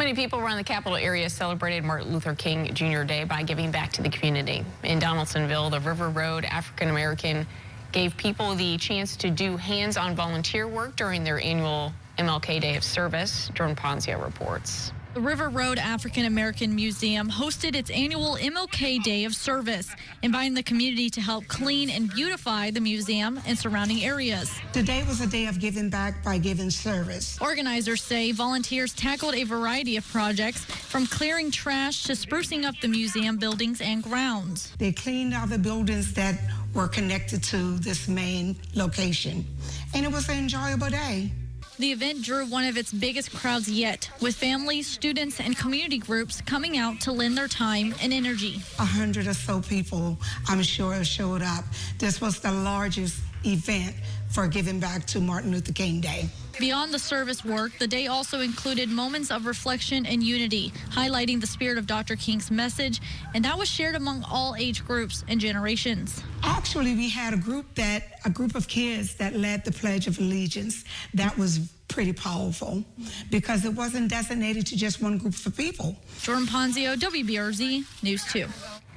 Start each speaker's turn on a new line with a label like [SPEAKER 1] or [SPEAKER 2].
[SPEAKER 1] Many people around the capital area celebrated Martin Luther King Jr. Day by giving back to the community. In Donaldsonville, the River Road African American gave people the chance to do hands-on volunteer work during their annual MLK Day of Service. Jordan Ponzio reports.
[SPEAKER 2] The River Road African American Museum hosted its annual MLK Day of Service, inviting the community to help clean and beautify the museum and surrounding areas.
[SPEAKER 3] Today was a day of giving back by giving service.
[SPEAKER 2] Organizers say volunteers tackled a variety of projects, from clearing trash to sprucing up the museum buildings and grounds.
[SPEAKER 3] They cleaned all the buildings that were connected to this main location, and it was an enjoyable day.
[SPEAKER 2] The event drew one of its biggest crowds yet, with families, students, and community groups coming out to lend their time and energy.
[SPEAKER 3] 100 or so people, I'm sure, showed up. This was the largest event for giving back to Martin Luther King Day.
[SPEAKER 2] Beyond the service work, the day also included moments of reflection and unity, highlighting the spirit of Dr. King's message, and that was shared among all age groups and generations.
[SPEAKER 3] Actually, we had a group of kids that led the Pledge of Allegiance. That was pretty powerful because it wasn't designated to just one group of people.
[SPEAKER 2] Jordan Ponzio, WBRZ News 2.